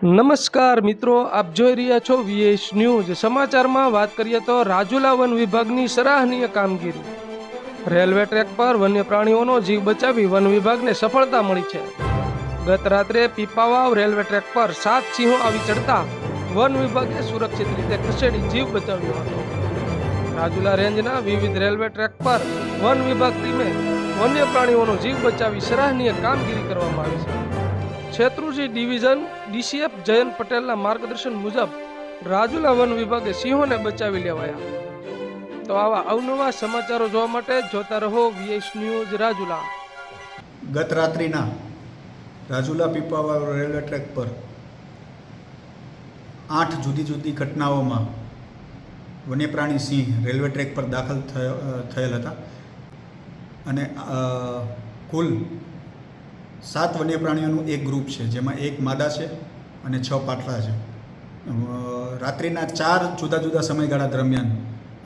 નમસ્કાર મિત્રો, આપ જોઈ રહ્યા છો વીએસ ન્યૂઝ। સમાચારમાં વાત કરીએ તો રાજુલા વન વિભાગની સરાહનીય કામગીરી। રેલવે ટ્રેક પર વન્ય પ્રાણીઓનો જીવ બચાવી વન વિભાગને સફળતા મળી છે। ગત રાત્રે પીપાવાવ રેલવે ટ્રેક પર 7 સિંહો આવી ચડતા વન વિભાગે સુરક્ષિત રીતે ખસેડી જીવ બચાવ્યો હતો। રાજુલા રેન્જના વિવિધ રેલવે ટ્રેક પર વન વિભાગ ટીમે વન્ય પ્રાણીઓનો જીવ બચાવી સરાહનીય કામગીરી કરવામાં આવી છે। શેત્રુંજી ડિવિઝન ડીસીએફ જયંત પટેલના માર્ગદર્શન મુજબ રાજુલા વન વિભાગે સિંહોને બચાવી લેવાયા। તો આવા અવનવા સમાચારો જોવા માટે જોતા રહો વીએસ ન્યૂઝ રાજુલા। ગત રાત્રિના રાજુલા પીપાવાવ રેલવે ટ્રેક પર 8 જુદી જુદી ઘટનાઓમાં વન્યપ્રાણી સિંહ રેલવે ટ્રેક પર દાખલ થયેલ હતા અને કુલ 7 વન્યપ્રાણીઓનું એક ગ્રુપ છે, જેમાં એક માદા છે અને 6 પાટલા છે। રાત્રિના 4 જુદા જુદા સમયગાળા દરમિયાન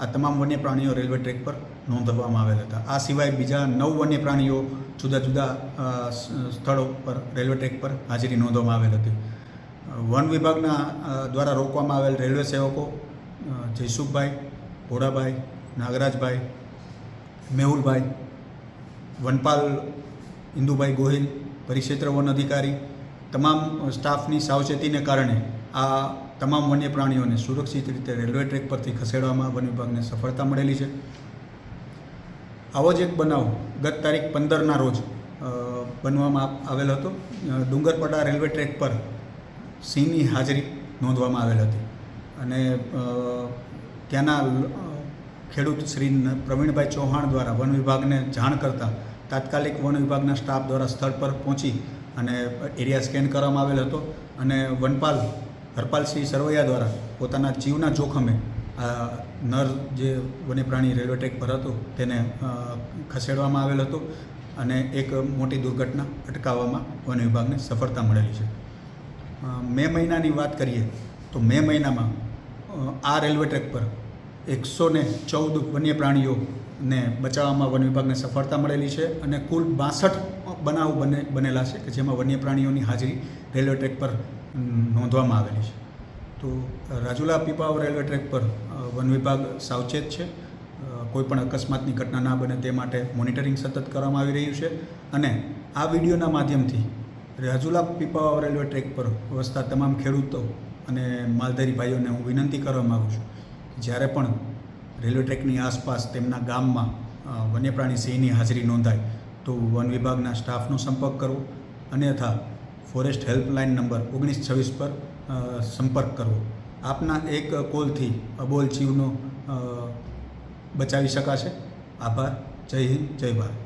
આ તમામ વન્યપ્રાણીઓ રેલવે ટ્રેક પર નોંધવામાં આવેલ હતા। આ સિવાય બીજા 9 વન્યપ્રાણીઓ જુદા જુદા સ્થળો પર રેલવે ટ્રેક પર હાજરી નોંધવામાં આવેલ હતી। વન વિભાગના દ્વારા રોકવામાં આવેલ રેલવે સેવકો જયસુખભાઈ, ભોળાભાઈ, નાગરાજભાઈ, મેહુલભાઈ, વનપાલ ઇન્દુભાઈ ગોહિલ, પરિક્ષેત્ર વન અધિકારી, તમામ સ્ટાફની સાવચેતીને કારણે આ તમામ વન્ય પ્રાણીઓને સુરક્ષિત રીતે રેલવે ટ્રેક પરથી ખસેડવામાં વન વિભાગને સફળતા મળેલી છે। આવો જ એક બનાવ ગત તારીખ 15ના રોજ બનવામાં આવેલ હતો। ડુંગરપડા રેલવે ટ્રેક પર સિંહની હાજરી નોંધવામાં આવેલ હતી અને ત્યાંના ખેડૂત શ્રી પ્રવીણભાઈ ચૌહાણ દ્વારા વન વિભાગને જાણ કરતાં તાત્કાલિક વન વિભાગના સ્ટાફ દ્વારા સ્થળ પર પહોંચી અને એરિયા સ્કેન કરવામાં આવેલ હતો અને વનપાલ હરપાલસિંહ સરવૈયા દ્વારા પોતાના જીવના જોખમે આ નર જે વન્યપ્રાણી રેલવે ટ્રેક પર હતો તેને ખસેડવામાં આવેલ હતો અને એક મોટી દુર્ઘટના અટકાવવામાં વન વિભાગને સફળતા મળેલી છે। મે મહિનાની વાત કરીએ તો મે મહિનામાં આ રેલવે ટ્રેક પર 114 વન્ય પ્રાણીઓને બચાવવામાં વન વિભાગને સફળતા મળેલી છે અને કુલ 62 બનાવ બનેલા છે કે જેમાં વન્ય પ્રાણીઓની હાજરી રેલવે ટ્રેક પર નોંધવામાં આવેલી છે। તો રાજુલા પીપાવાવ રેલવે ટ્રેક પર વન વિભાગ સાવચેત છે, કોઈપણ અકસ્માતની ઘટના ના બને તે માટે મોનિટરિંગ સતત કરવામાં આવી રહ્યું છે અને આ વિડીયોના માધ્યમથી રાજુલા પીપાવાવ રેલવે ટ્રેક પર વસતા તમામ ખેડૂતો અને માલધારી ભાઈઓને હું વિનંતી કરવા માગું છું કે જ્યારે પણ રેલવે ટ્રેકની આસપાસ તેમના ગામમાં વન્યપ્રાણી સિંહની હાજરી નોંધાય તો વન વિભાગના સ્ટાફનો સંપર્ક કરવો, અન્યથા ફોરેસ્ટ હેલ્પલાઇન નંબર 1926 પર સંપર્ક કરવો। આપના એક કોલથી અબોલ જીવનો બચાવી શકાશે। આભાર। જય હિન્દ, જય ભારત।